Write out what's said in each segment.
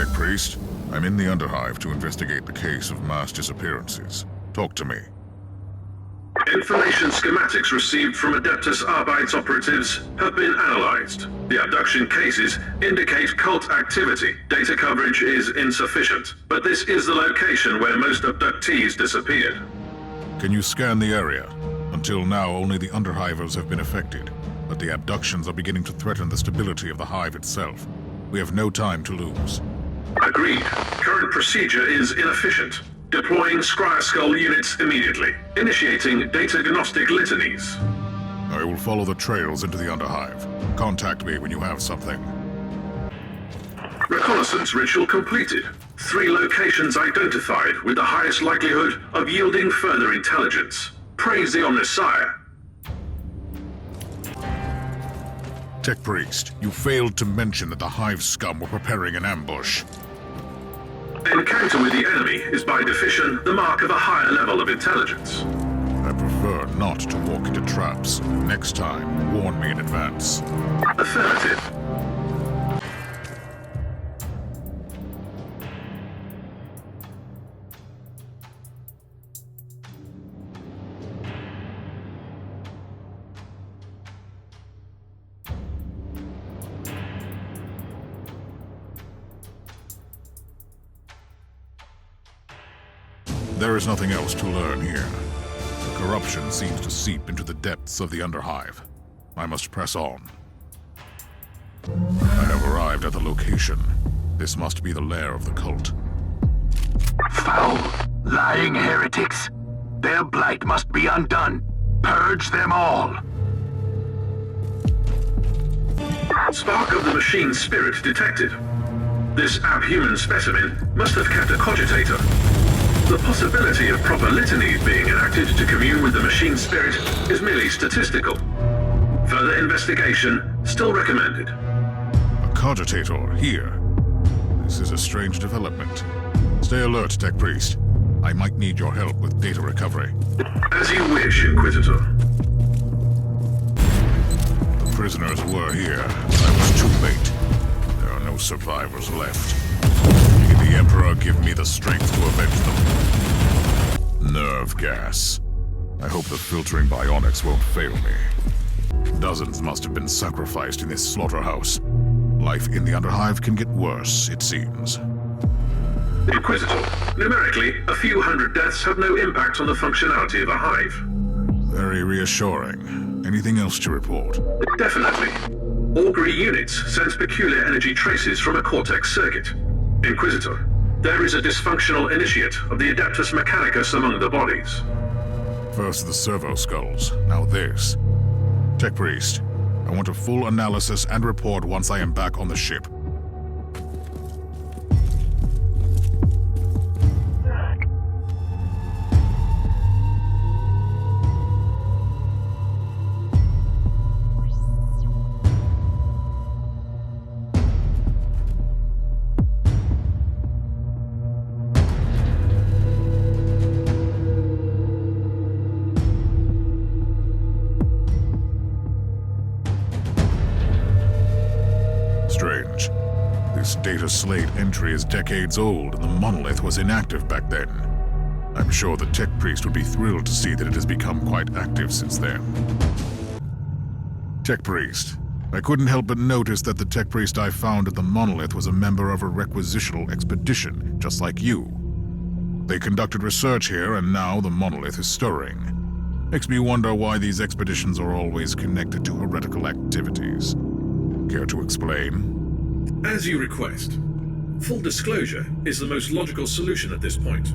Tech Priest. I'm in the Underhive to investigate the case of mass disappearances. Talk to me. Information schematics received from Adeptus Arbites operatives have been analyzed. The abduction cases indicate cult activity. Data coverage is insufficient, but this is the location where most abductees disappeared. Can you scan the area? Until now, only the Underhivers have been affected, but the abductions are beginning to threaten the stability of the Hive itself. We have no time to lose. Agreed. Current procedure is inefficient. Deploying Scryer Skull units immediately. Initiating data-gnostic litanies. I will follow the trails into the Underhive. Contact me when you have something. Reconnaissance ritual completed. 3 locations identified with the highest likelihood of yielding further intelligence. Praise the Omnissiah. Tech Priest, you failed to mention that the Hive scum were preparing an ambush. Encounter with the enemy is by definition the mark of a higher level of intelligence. I prefer not to walk into traps. Next time, warn me in advance. Affirmative. There is nothing else to learn here. The corruption seems to seep into the depths of the Underhive. I must press on. I have arrived at the location. This must be the lair of the cult. Foul, lying heretics. Their blight must be undone. Purge them all. Spark of the machine spirit detected. This abhuman specimen must have kept a cogitator. The possibility of proper litanies being enacted to commune with the machine spirit is merely statistical. Further investigation still recommended. A cogitator here. This is a strange development. Stay alert, Tech Priest. I might need your help with data recovery. As you wish, Inquisitor. The prisoners were here. I was too late. There are no survivors left. May the Emperor give me the strength to avenge them. Nerve gas. I hope the filtering bionics won't fail me. Dozens must have been sacrificed in this slaughterhouse. Life in the Underhive can get worse, it seems. Inquisitor, numerically, a few hundred deaths have no impact on the functionality of a hive. Very reassuring. Anything else to report? Definitely. Augury units sense peculiar energy traces from a cortex circuit. Inquisitor, there is a dysfunctional initiate of the Adeptus Mechanicus among the bodies. First the servo skulls, now this. Tech Priest, I want a full analysis and report once I am back on the ship. Strange. This data slate entry is decades old, and the Monolith was inactive back then. I'm sure the Tech Priest would be thrilled to see that it has become quite active since then. Tech Priest. I couldn't help but notice that the Tech Priest I found at the Monolith was a member of a requisitional expedition, just like you. They conducted research here, and now the Monolith is stirring. Makes me wonder why these expeditions are always connected to heretical activities. Care to explain? As you request. Full disclosure is the most logical solution at this point.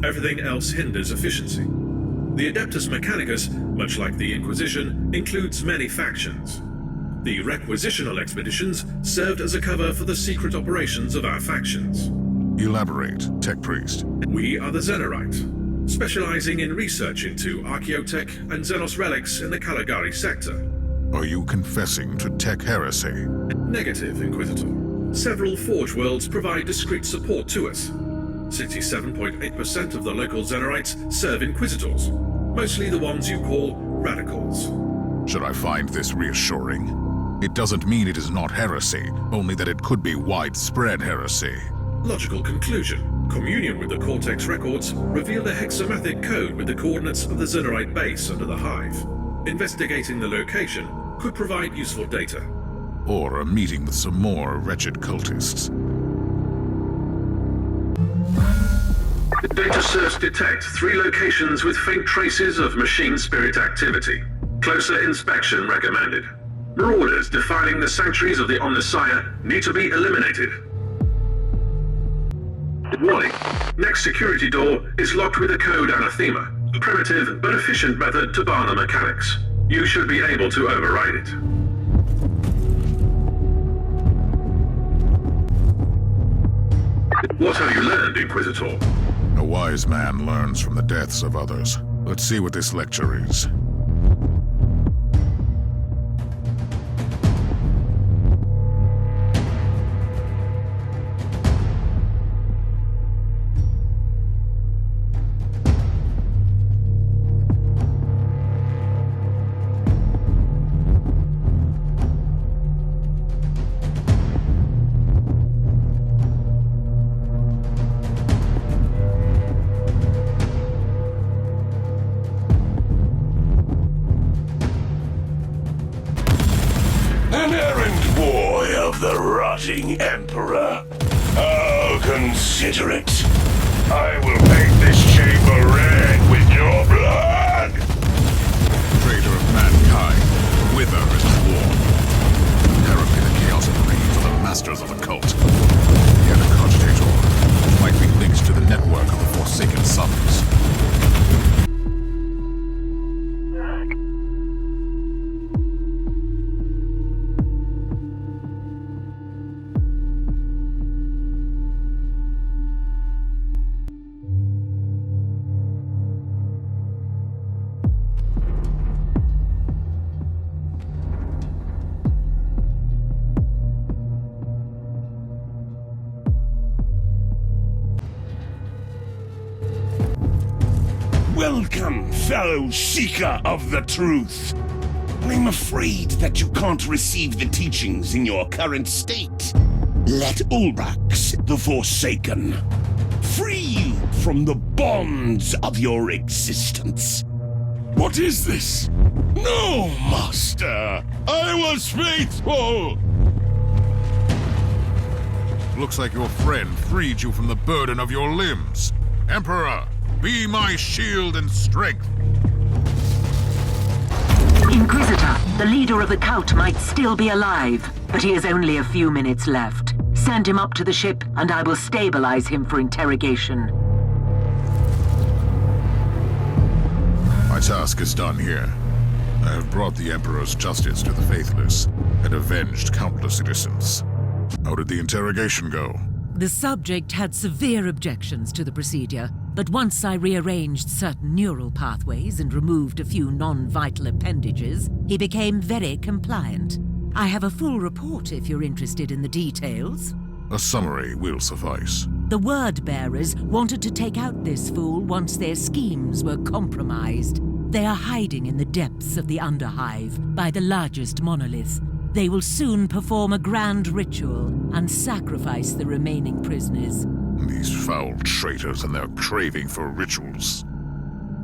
Everything else hinders efficiency. The Adeptus Mechanicus, much like the Inquisition, includes many factions. The requisitional expeditions served as a cover for the secret operations of our factions. Elaborate, Tech Priest. We are the Xenorite, specializing in research into archaeotech and Xenos relics in the Caligari sector. Are you confessing to tech heresy? Negative, Inquisitor. Several Forge worlds provide discreet support to us. 67.8% of the local Xenorites serve Inquisitors, mostly the ones you call radicals. Should I find this reassuring? It doesn't mean it is not heresy, only that it could be widespread heresy. Logical conclusion. Communion with the Cortex records revealed a hexamathic code with the coordinates of the Xenorite base under the hive. Investigating the location could provide useful data. Or a meeting with some more wretched cultists. Data search detect 3 locations with faint traces of machine spirit activity. Closer inspection recommended. Marauders defiling the sanctuaries of the Omnissiah need to be eliminated. Warning. Next security door is locked with a code anathema, a primitive but efficient method to bar the mechanics. You should be able to override it. What have you learned, Inquisitor? A wise man learns from the deaths of others. Let's see what this lecture is. An errand boy of the rotting Emperor. Oh, consider it. I will paint this chamber red with your blood! Traitor of mankind, wither is war. Apparently the Chaos breeds are the masters of the cult. Yet a cogitator, which might be linked to the network of the Forsaken Sons. Welcome, fellow seeker of the truth. I'm afraid that you can't receive the teachings in your current state. Let Ulbrax, the Forsaken, free you from the bonds of your existence. What is this? No, Master! I was faithful! Looks like your friend freed you from the burden of your limbs. Emperor, be my shield and strength. Inquisitor, the leader of the cult might still be alive, but he has only a few minutes left. Send him up to the ship, and I will stabilize him for interrogation. My task is done here. I have brought the Emperor's justice to the faithless and avenged countless innocents. How did the interrogation go? The subject had severe objections to the procedure, but once I rearranged certain neural pathways and removed a few non-vital appendages, he became very compliant. I have a full report if you're interested in the details. A summary will suffice. The word-bearers wanted to take out this fool once their schemes were compromised. They are hiding in the depths of the Underhive by the largest monolith. They will soon perform a grand ritual and sacrifice the remaining prisoners. These foul traitors and their craving for rituals.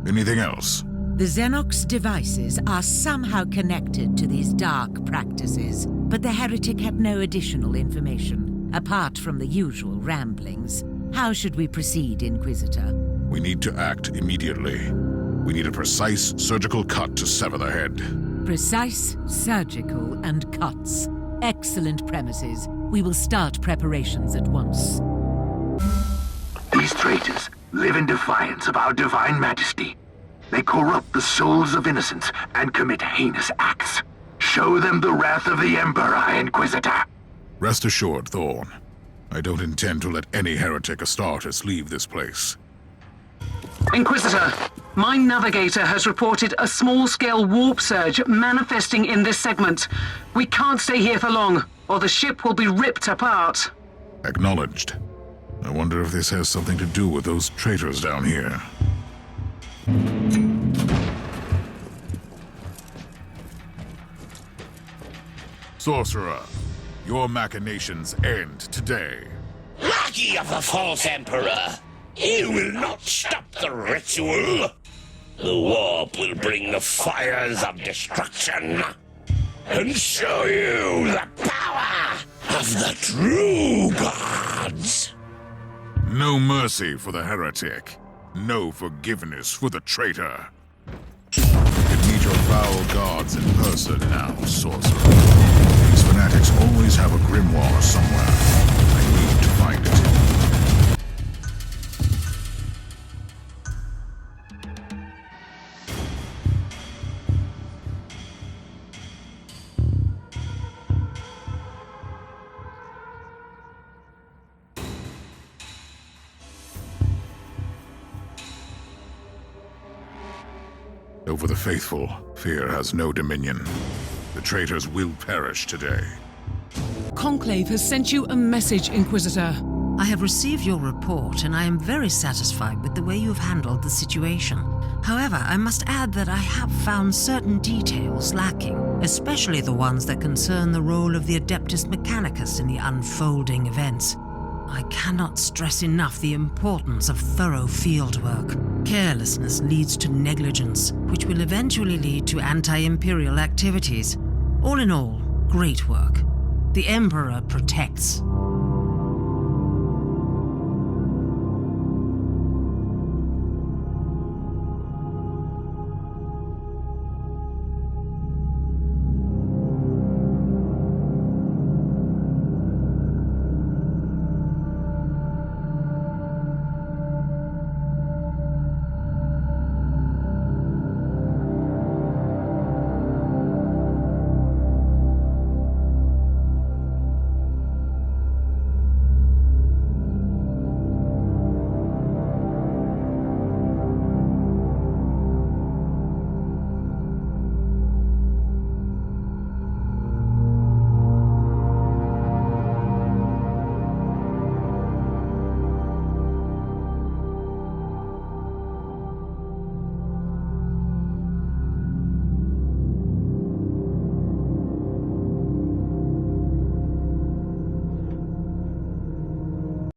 Anything else? The Xenox devices are somehow connected to these dark practices, but the heretic had no additional information, apart from the usual ramblings. How should we proceed, Inquisitor? We need to act immediately. We need a precise surgical cut to sever the head. Precise, surgical, and cuts. Excellent premises. We will start preparations at once. These traitors live in defiance of our divine majesty. They corrupt the souls of innocents and commit heinous acts. Show them the wrath of the Emperor, Inquisitor. Rest assured, Thorn. I don't intend to let any heretic Astartes leave this place. Inquisitor, my navigator has reported a small-scale warp surge manifesting in this segment. We can't stay here for long, or the ship will be ripped apart. Acknowledged. I wonder if this has something to do with those traitors down here. Sorcerer, your machinations end today. lackey of the false emperor. He will not stop the ritual. The warp will bring the fires of destruction and show you the power of the true gods. No mercy for the heretic. No forgiveness for the traitor. You can meet your foul gods in person now, sorcerer. These fanatics always have a grimoire somewhere. I need to find it. Over the faithful, fear has no dominion. The traitors will perish today. Conclave has sent you a message, Inquisitor. I have received your report, and I am very satisfied with the way you have handled the situation. However, I must add that I have found certain details lacking, especially the ones that concern the role of the Adeptus Mechanicus in the unfolding events. I cannot stress enough the importance of thorough fieldwork. Carelessness leads to negligence, which will eventually lead to anti-imperial activities. All in all, great work. The Emperor protects,